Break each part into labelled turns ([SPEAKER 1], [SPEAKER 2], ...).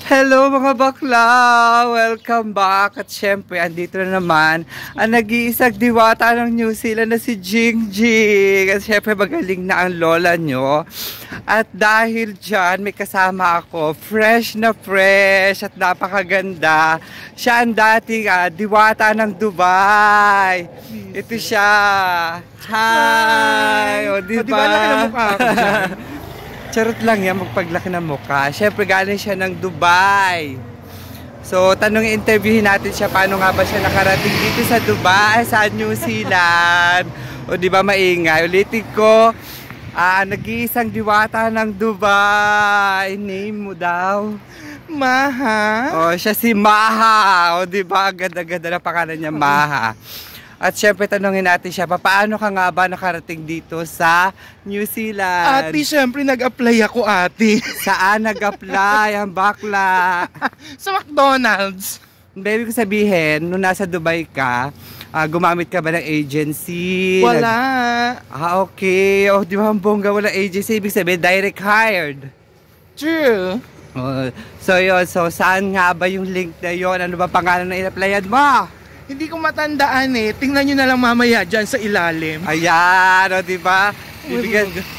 [SPEAKER 1] Hello mga bakla! Welcome back! At syempre, andito na naman ang nag-iisang diwata ng New Zealand na si Jing Jing. At syempre, magaling na ang lola nyo. At dahil dyan, may kasama ako, fresh na fresh at napakaganda. Siya ang dating diwata ng Dubai. Ito siya. Hi! O, diba?
[SPEAKER 2] O, diba laki ng mukha ako dyan?
[SPEAKER 1] Charot lang yan, magpaglaki ng mukha. Siyempre, galing siya ng Dubai. So, interviewin natin siya paano nga ba siya nakarating dito sa Dubai, sa New Zealand. O, di ba maingay? Ulitin ko, nag-iisang diwata ng Dubai. Name mo daw?
[SPEAKER 2] Maha.
[SPEAKER 1] O, siya si Maha. O, di ba? Ganda-ganda na pangalan niya, Maha. At syempre, tanungin natin siya, paano ka nga ba nakarating dito sa New Zealand?
[SPEAKER 2] Ate, syempre nag-apply ako, ate.
[SPEAKER 1] Saan nag-apply ang bakla?
[SPEAKER 2] Sa McDonald's.
[SPEAKER 1] Baby ko sabihin, nung nasa Dubai ka, gumamit ka ba ng agency?
[SPEAKER 2] Wala.
[SPEAKER 1] Okay. Oh, di ba ang bongga wala agency? Ibig sabihin, direct hired.
[SPEAKER 2] True.
[SPEAKER 1] So yun, so saan nga ba yung link na yun? Ano ba pangalan na in-applyan mo?
[SPEAKER 2] Hindi ko matandaan eh. Tingnan nyo na lang mamaya dyan sa ilalim.
[SPEAKER 1] Ayan, o diba?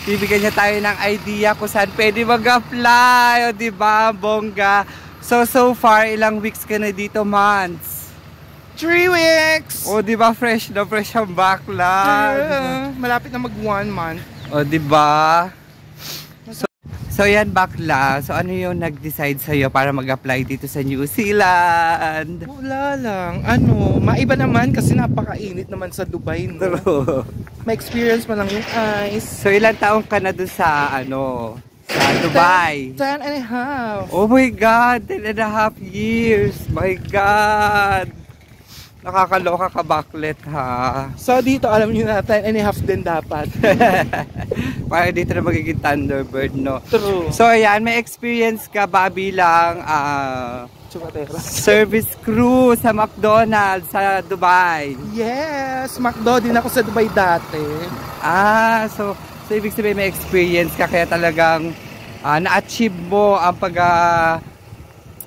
[SPEAKER 1] Bibigyan niya tayo ng idea kung saan pwede mag-apply. O diba, bongga? So far, ilang weeks ka na dito? Months?
[SPEAKER 2] 3 weeks!
[SPEAKER 1] O diba, fresh na fresh ang backlog?
[SPEAKER 2] Malapit na mag 1 month.
[SPEAKER 1] O diba? So yan bakla, so ano yung nag-decide sa'yo para mag-apply dito sa New Zealand?
[SPEAKER 2] Wala lang, maiba naman kasi napakainit naman sa Dubai, no?
[SPEAKER 1] True.
[SPEAKER 2] May experience pa lang yung ice.
[SPEAKER 1] So ilang taong ka na doon sa sa Dubai?
[SPEAKER 2] 10 and a half.
[SPEAKER 1] Oh my God, 10.5 years. My God. Nakakaloka ka baklet ha.
[SPEAKER 2] So dito alam niyo na 10 and a half din dapat.
[SPEAKER 1] Para dito na magiging Thunderbird, no?
[SPEAKER 2] True.
[SPEAKER 1] So ayan, may experience ka ba bilang service crew sa McDonald's sa Dubai?
[SPEAKER 2] Yes, McDo din ako sa Dubai dati.
[SPEAKER 1] So ibig sabihin may experience ka kaya talagang na-achieve mo ang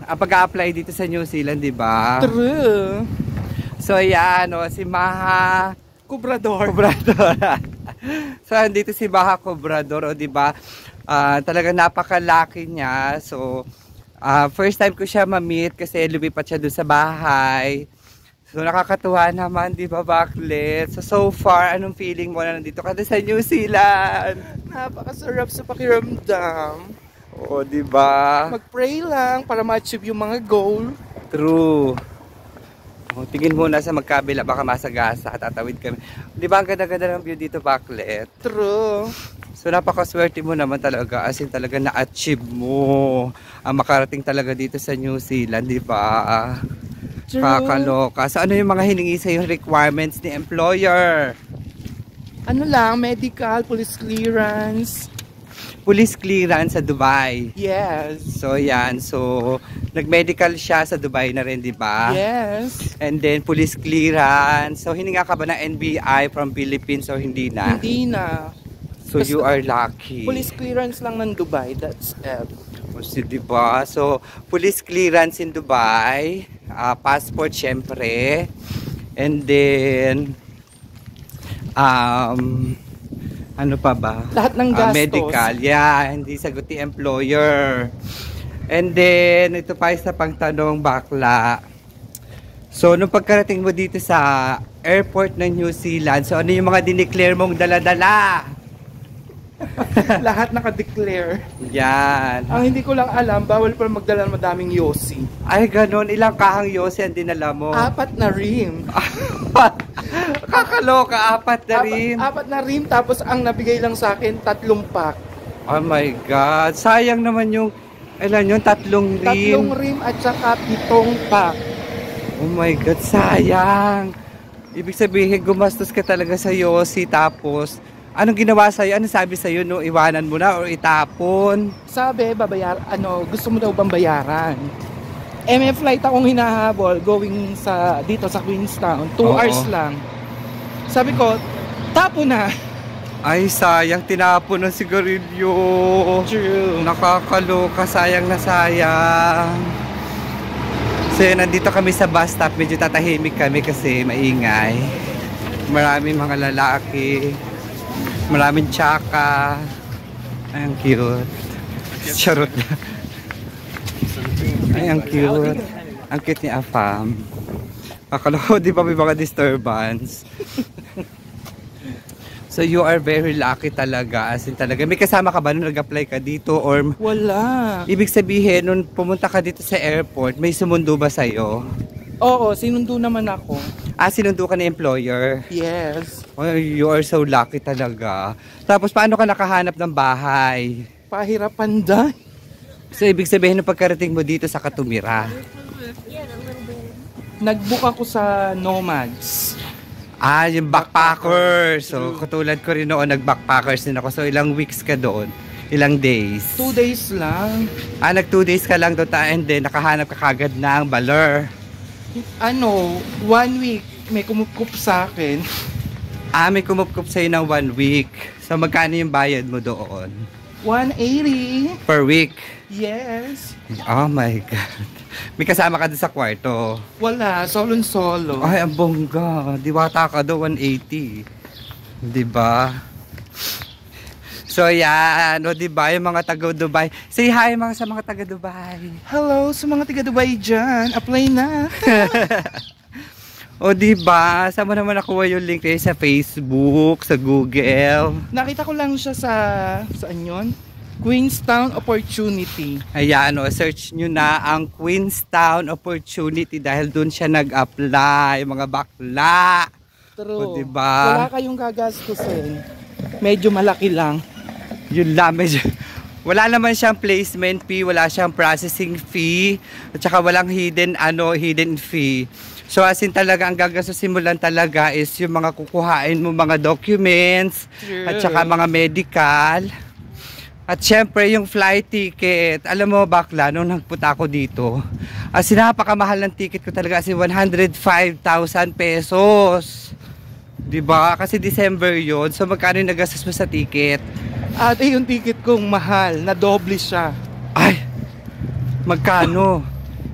[SPEAKER 1] pag-apply dito sa New Zealand, di ba?
[SPEAKER 2] True.
[SPEAKER 1] So ayan, si Maha
[SPEAKER 2] Cobrador.
[SPEAKER 1] So andito si Maha Cobrador, di ba? Talagang napakalaki niya. So first time ko siya ma-meet kasi lumipat siya doon sa bahay. So nakakatuwa naman, di ba, baklet? So far, anong feeling mo na nandito ka sa New Zealand?
[SPEAKER 2] Napakasarap sa pakiramdam.
[SPEAKER 1] Oo, di ba?
[SPEAKER 2] Mag-pray lang para ma-achieve yung mga goal.
[SPEAKER 1] True. Tingin muna sa magkabila, baka masagasa at tatawid kami. Di ba ang ganda-ganda ng view dito, baklet?
[SPEAKER 2] True.
[SPEAKER 1] So napakaswerte mo naman talaga, as in talaga na-achieve mo ang makarating talaga dito sa New Zealand, di ba?
[SPEAKER 2] True.
[SPEAKER 1] Kakaloka. So ano yung mga hiningi sa yung requirements ni employer?
[SPEAKER 2] Ano lang, medical, police clearance.
[SPEAKER 1] Police clearance sa Dubai.
[SPEAKER 2] Yes.
[SPEAKER 1] So yan, so nag-medical siya sa Dubai na rin, di ba?
[SPEAKER 2] Yes.
[SPEAKER 1] And then police clearance. So hininga ka ba ng NBI from Philippines o hindi na?
[SPEAKER 2] Hindi na.
[SPEAKER 1] So you are lucky.
[SPEAKER 2] Police clearance lang ng Dubai, that's it.
[SPEAKER 1] So, diba? So police clearance in Dubai, passport syempre, and then ano pa ba?
[SPEAKER 2] Lahat ng gastos.
[SPEAKER 1] Medical, yeah, hindi sagot ni employer. And then ito pa isa pang tanong, bakla. So nung pagkarating mo dito sa airport ng New Zealand, so ano yung mga dineclare mong dala-dala?
[SPEAKER 2] Lahat naka-declare.
[SPEAKER 1] Yan.
[SPEAKER 2] Ang hindi ko lang alam, bawal pa magdala ng madaming yosi.
[SPEAKER 1] Ay, ganun. Ilang kahang yosi ang dinala mo?
[SPEAKER 2] 4 na rim.
[SPEAKER 1] Kakaloka, 4 na rim.
[SPEAKER 2] 4 na rim, tapos ang nabigay lang sa akin, 3 pack.
[SPEAKER 1] Oh my God. Sayang naman yung, ilan yun? 3 rim.
[SPEAKER 2] 3 rim at saka 7 pack.
[SPEAKER 1] Oh my God, sayang. Ibig sabihin, gumastos ka talaga sa yosi, tapos anong ginawa sa'yo? Ano sabi sa'yo? No, iwanan mo na o itapon?
[SPEAKER 2] Sabi, gusto mo daw bang bayaran? May flight akong hinahabol going dito sa Queenstown. 2 hours lang. Sabi ko, tapo na.
[SPEAKER 1] Ay, sayang. Tinapon ng sigarilyo.
[SPEAKER 2] True.
[SPEAKER 1] Nakakaloka. Sayang na sayang. So, nandito kami sa bus stop. Medyo tatahimik kami kasi maingay. Maraming mga lalaki. Maraming tsaka. Ay, ang cute. Charot na. Ay, ang cute. Ang cute ni Afam. Akala ko, di ba may mga disturbance? So, you are very lucky talaga. As in talaga. May kasama ka ba nung nag-apply ka dito? Or
[SPEAKER 2] Wala.
[SPEAKER 1] ibig sabihin, nung pumunta ka dito sa airport, may sumundo ba sa'yo?
[SPEAKER 2] Oo, sinundo naman ako.
[SPEAKER 1] Ah, sinundo ka ng employer?
[SPEAKER 2] Yes.
[SPEAKER 1] Oh, you are so lucky talaga. Tapos, paano ka nakahanap ng bahay?
[SPEAKER 2] Pahirapan dahil.
[SPEAKER 1] So, ibig sabihin, nung pagkarating mo dito sa Katumira?
[SPEAKER 2] Nag-book ako sa Nomads.
[SPEAKER 1] Ah, yung backpackers. So, katulad ko rin noon, nag-backpackers din ako. So, ilang weeks ka doon? Ilang days?
[SPEAKER 2] 2 days lang.
[SPEAKER 1] Ah, nag 2 days ka lang doon and then nakahanap ka kagad ng Baler.
[SPEAKER 2] 1 week may kumukup sa akin.
[SPEAKER 1] Ah, may kumupkup sa'yo ng 1 week. So, magkano yung bayad mo doon?
[SPEAKER 2] 180.
[SPEAKER 1] Per week?
[SPEAKER 2] Yes.
[SPEAKER 1] Oh my God. May kasama ka doon sa kwarto.
[SPEAKER 2] Wala, solo.
[SPEAKER 1] Ay, ang bongga. Diwata ka doon, 180. Diba? So, yan. O, diba? Yung mga taga-Dubai. Say hi mga sa mga taga-Dubai.
[SPEAKER 2] Hello sa mga taga Dubai dyan. Apply na.
[SPEAKER 1] O, diba? Saan mo naman nakuha yung link kayo sa Facebook, sa Google?
[SPEAKER 2] Nakita ko lang siya sa saan yun? Queenstown Opportunity.
[SPEAKER 1] Ayan, o, search nyo na ang Queenstown Opportunity dahil dun siya nag-apply, mga bakla.
[SPEAKER 2] True.
[SPEAKER 1] O, diba?
[SPEAKER 2] Wala kayong gagastusin. Medyo malaki lang.
[SPEAKER 1] Yun lang, medyo. Wala naman siyang placement fee, wala siyang processing fee, at saka walang hidden fee. So as in talaga, ang gagastusin mo lang talaga is yung mga kukuhain mo mga documents, at saka mga medical. At syempre yung flight ticket. Alam mo bakla, nung nagpunta ako dito, as in napakamahal ng ticket ko talaga, as in 105,000 pesos. Diba? Kasi December yun. So magkano yung nagastos mo sa ticket?
[SPEAKER 2] Ate, yung ticket kong mahal, na doble siya.
[SPEAKER 1] Ay! Magkano?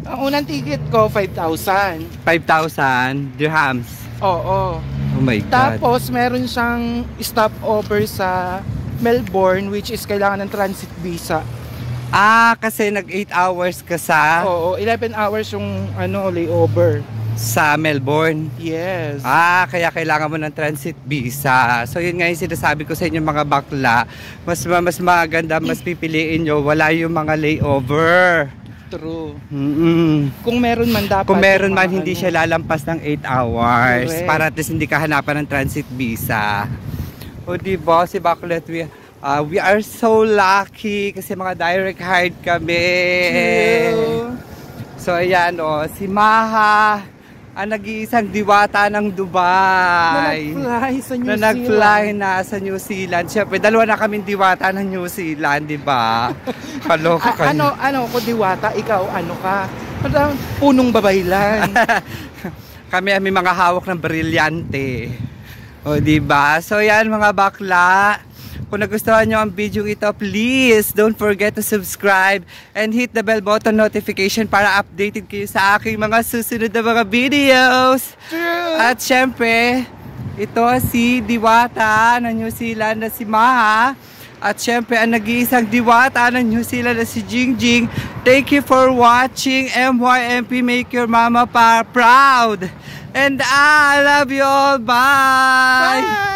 [SPEAKER 2] Ang unang ticket ko, 5,000.
[SPEAKER 1] 5,000 dirhams.
[SPEAKER 2] Oo.
[SPEAKER 1] Oh my God.
[SPEAKER 2] Tapos, meron siyang stopover sa Melbourne, which is kailangan ng transit visa.
[SPEAKER 1] Ah, kasi nag 8 hours ka sa
[SPEAKER 2] Oo, 11 hours yung layover.
[SPEAKER 1] sa Melbourne.
[SPEAKER 2] Yes.
[SPEAKER 1] Ah, kaya kailangan mo ng transit visa. So yun nga yung sinasabi ko sa inyo mga bakla. Mas maganda, mas pipiliin nyo. Wala yung mga layover.
[SPEAKER 2] True.
[SPEAKER 1] Kung
[SPEAKER 2] meron man dapat.
[SPEAKER 1] Kung meron man, hindi siya lalampas ng 8 hours.
[SPEAKER 2] Correct.
[SPEAKER 1] Para at least hindi ka hanapan ng transit visa. O diba, si Baklet, we are so lucky kasi mga direct hire kami.
[SPEAKER 2] True.
[SPEAKER 1] So ayan o, si Maha, ang nag-iisang diwata ng Dubai.
[SPEAKER 2] Na nag-fly
[SPEAKER 1] Na sa New Zealand. Siyempre, dalawa na kaming diwata ng New Zealand, di ba? Kaloka kayo.
[SPEAKER 2] Ano ko diwata, ikaw ano ka? Punong babaylan.
[SPEAKER 1] Kami may mga hawak ng brilyante. O, di ba? So, yan mga bakla. Kung nagustuhan nyo ang video ito, please don't forget to subscribe and hit the bell button notification para updated kayo sa aking mga susunod na mga videos.
[SPEAKER 2] True.
[SPEAKER 1] At syempre, ito si Diwata ng New Zealand na si Maha. At syempre, ang nag-iisang diwata ng New Zealand na si Jingjing. Thank you for watching MYMP. Make your mama proud. And I love you all. Bye!
[SPEAKER 2] Bye!